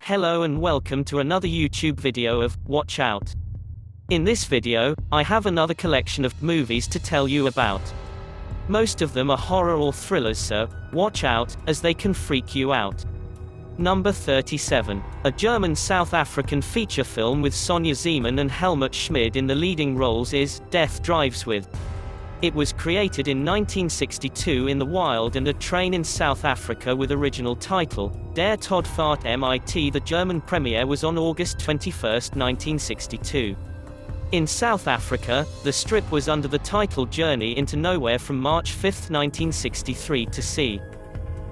Hello and welcome to another YouTube video of Watch Out. In this video, I have another collection of movies to tell you about. Most of them are horror or thrillers, so watch out, as they can freak you out. Number 37. A German-South African feature film with Sonja Zeeman and Helmut Schmid in the leading roles is Death Drives With. It was created in 1962 in the wild and a train in South Africa with original title, Der Todfahrt mit. The German premiere was on August 21, 1962. In South Africa, the strip was under the title Journey into Nowhere from March 5, 1963 to see.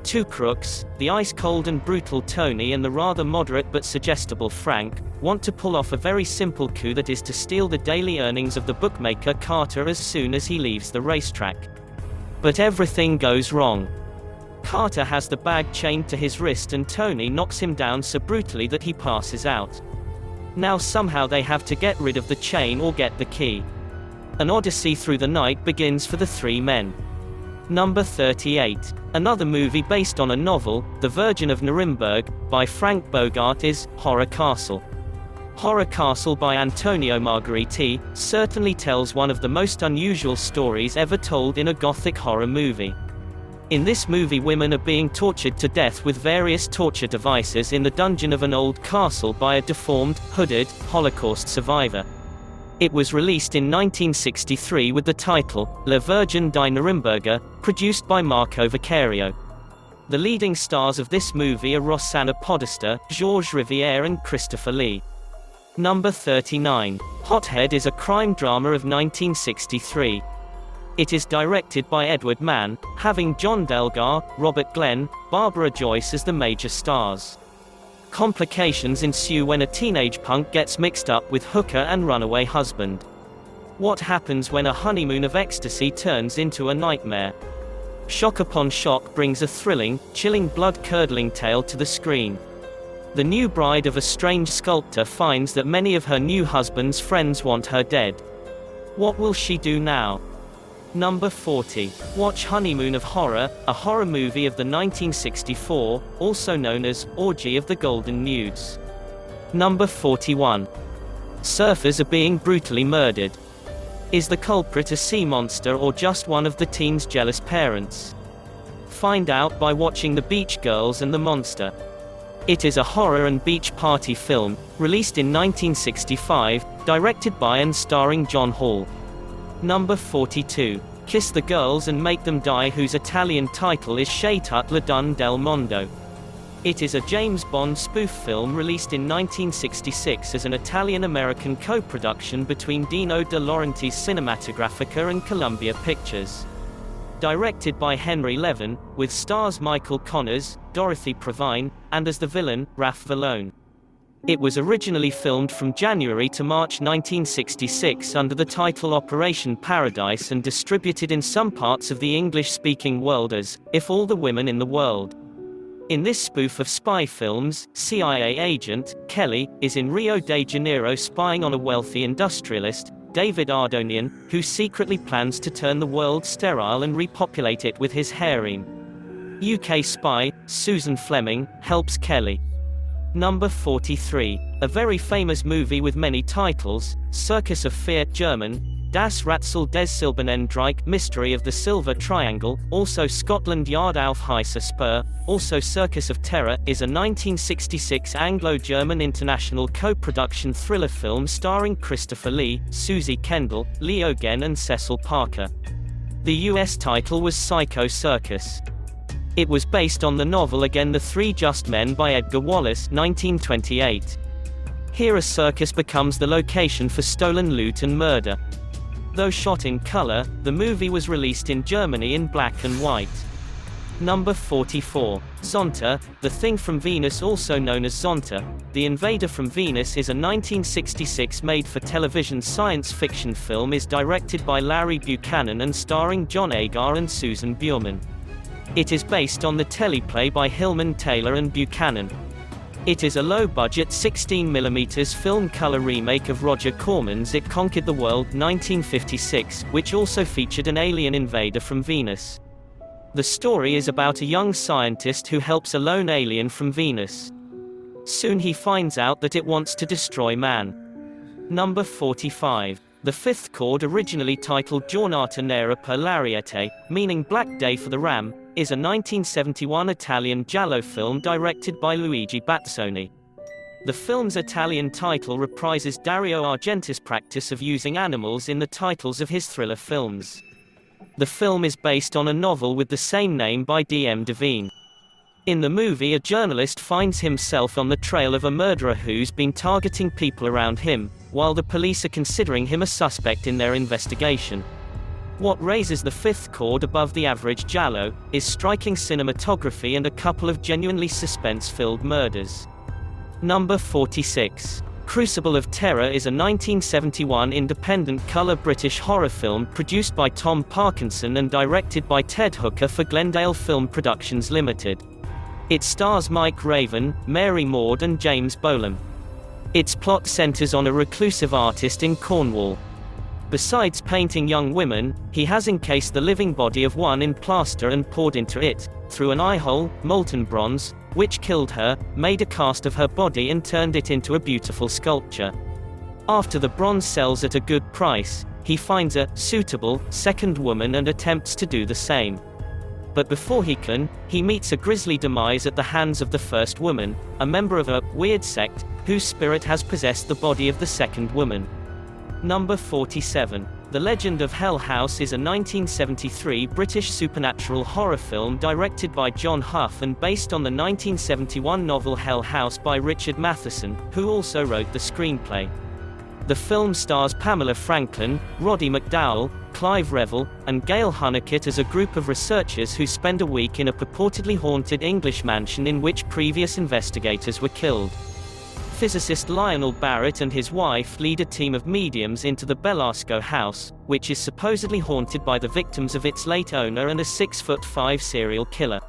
Two crooks, the ice-cold and brutal Tony and the rather moderate but suggestible Frank, want to pull off a very simple coup that is to steal the daily earnings of the bookmaker Carter as soon as he leaves the racetrack. But everything goes wrong. Carter has the bag chained to his wrist and Tony knocks him down so brutally that he passes out. Now somehow they have to get rid of the chain or get the key. An odyssey through the night begins for the three men. Number 38. Another movie based on a novel, The Virgin of Nuremberg, by Frank Bogart is Horror Castle. Horror Castle by Antonio Margheriti certainly tells one of the most unusual stories ever told in a gothic horror movie. In this movie, women are being tortured to death with various torture devices in the dungeon of an old castle by a deformed, hooded, Holocaust survivor. It was released in 1963 with the title, La Virgin di Nuremberg, produced by Marco Vicario. The leading stars of this movie are Rossana Podesta, Georges Riviere and Christopher Lee. Number 39. Hothead is a crime drama of 1963. It is directed by Edward Mann, having John Delgar, Robert Glenn, Barbara Joyce as the major stars. Complications ensue when a teenage punk gets mixed up with hooker and runaway husband. What happens when a honeymoon of ecstasy turns into a nightmare? Shock upon shock brings a thrilling, chilling, blood-curdling tale to the screen. The new bride of a strange sculptor finds that many of her new husband's friends want her dead. What will she do now? Number 40. Watch Honeymoon of Horror, a horror movie of the 1964, also known as Orgy of the Golden Nudes. Number 41. Surfers are being brutally murdered. Is the culprit a sea monster or just one of the teen's jealous parents? Find out by watching The Beach Girls and the Monster. It is a horror and beach party film, released in 1965, directed by and starring John Hall. Number 42. Kiss the Girls and Make Them Die, whose Italian title is C'è tutta la dun del mondo. It is a James Bond spoof film released in 1966 as an Italian-American co-production between Dino De Laurentiis Cinematografica and Columbia Pictures. Directed by Henry Levin, with stars Michael Connors, Dorothy Provine, and as the villain, Raph Vallone. It was originally filmed from January to March 1966 under the title Operation Paradise and distributed in some parts of the English-speaking world as If All the Women in the World. In this spoof of spy films, CIA agent, Kelly, is in Rio de Janeiro spying on a wealthy industrialist, David Ardonian, who secretly plans to turn the world sterile and repopulate it with his harem. UK spy, Susan Fleming, helps Kelly. Number 43. A very famous movie with many titles, Circus of Fear, German, Das Rätsel des Silbernen Dreieck, Mystery of the Silver Triangle, also Scotland Yard auf heißer Spur, also Circus of Terror, is a 1966 Anglo-German international co-production thriller film starring Christopher Lee, Susie Kendall, Leo Genn and Cecil Parker. The US title was Psycho Circus. It was based on the novel Again the Three Just Men by Edgar Wallace, 1928. Here a circus becomes the location for stolen loot and murder. Though shot in color, the movie was released in Germany in black and white. Number 44. Zonta, The Thing from Venus, also known as Zonta, The Invader from Venus, is a 1966 made-for-television science fiction film. Is directed by Larry Buchanan and starring John Agar and Susan Bjorman. It is based on the teleplay by Hillman Taylor and Buchanan. It is a low-budget 16mm film color remake of Roger Corman's It Conquered the World 1956, which also featured an alien invader from Venus. The story is about a young scientist who helps a lone alien from Venus. Soon he finds out that it wants to destroy man. Number 45. The fifth chord, originally titled Giornata Nera per l'Ariete, meaning Black Day for the Ram, is a 1971 Italian giallo film directed by Luigi Bazzoni. The film's Italian title reprises Dario Argenti's practice of using animals in the titles of his thriller films. The film is based on a novel with the same name by D.M. Devine. In the movie, a journalist finds himself on the trail of a murderer who's been targeting people around him, while the police are considering him a suspect in their investigation. What raises the fifth chord above the average giallo is striking cinematography and a couple of genuinely suspense-filled murders. Number 46. Crucible of Terror is a 1971 independent color British horror film produced by Tom Parkinson and directed by Ted Hooker for Glendale Film Productions Limited. It stars Mike Raven, Mary Maud and James Bolam. Its plot centers on a reclusive artist in Cornwall. Besides painting young women, he has encased the living body of one in plaster and poured into it, through an eye hole, molten bronze, which killed her, made a cast of her body and turned it into a beautiful sculpture. After the bronze sells at a good price, he finds a suitable second woman and attempts to do the same. But before he can, he meets a grisly demise at the hands of the first woman, a member of a weird sect, whose spirit has possessed the body of the second woman. Number 47. The Legend of Hell House is a 1973 British supernatural horror film directed by John Huff and based on the 1971 novel Hell House by Richard Matheson, who also wrote the screenplay. The film stars Pamela Franklin, Roddy McDowall, Clive Revill, and Gail Hunnicutt as a group of researchers who spend a week in a purportedly haunted English mansion in which previous investigators were killed. Physicist Lionel Barrett and his wife lead a team of mediums into the Belasco house, which is supposedly haunted by the victims of its late owner and a 6'5" serial killer.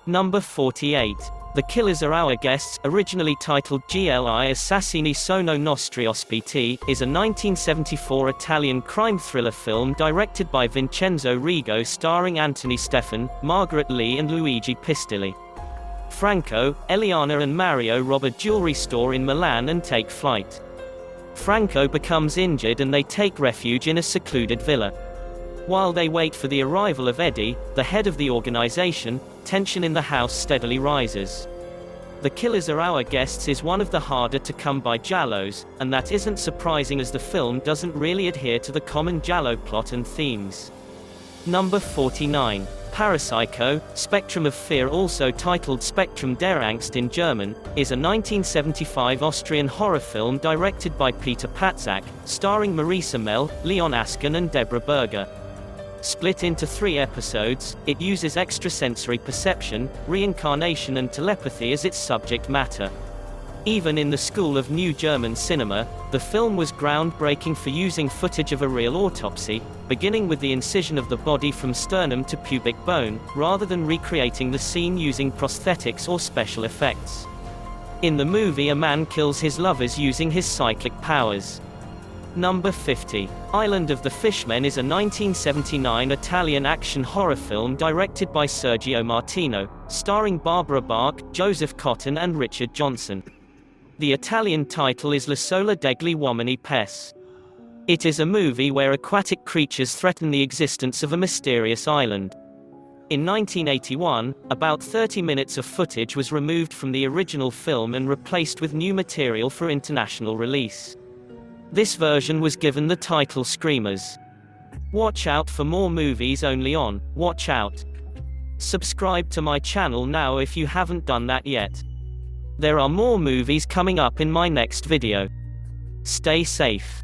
Number 48. The Killers Are Our Guests, originally titled GLI Assassini Sono Nostri Ospiti, is a 1974 Italian crime thriller film directed by Vincenzo Rigo starring Anthony Stefan, Margaret Lee and Luigi Pistilli. Franco, Eliana and Mario rob a jewelry store in Milan and take flight. Franco becomes injured and they take refuge in a secluded villa. While they wait for the arrival of Eddie, the head of the organization, tension in the house steadily rises. The Killers Are Our Guests is one of the harder to come by giallos, and that isn't surprising as the film doesn't really adhere to the common giallo plot and themes. Number 49. Parapsycho, Spectrum of Fear, also titled Spektrum der Angst in German, is a 1975 Austrian horror film directed by Peter Patzak, starring Marisa Mel, Leon Askin and Deborah Berger. Split into 3 episodes, it uses extrasensory perception, reincarnation and telepathy as its subject matter. Even in the school of New German cinema, the film was groundbreaking for using footage of a real autopsy, beginning with the incision of the body from sternum to pubic bone, rather than recreating the scene using prosthetics or special effects. In the movie, a man kills his lovers using his psychic powers. Number 50. Island of the Fishmen is a 1979 Italian action horror film directed by Sergio Martino, starring Barbara Bach, Joseph Cotton and Richard Johnson. The Italian title is La sola degli uomini pes. It is a movie where aquatic creatures threaten the existence of a mysterious island. In 1981, about 30 minutes of footage was removed from the original film and replaced with new material for international release. This version was given the title Screamers. Watch out for more movies only on Watch Out. Subscribe to my channel now if you haven't done that yet. There are more movies coming up in my next video. Stay safe.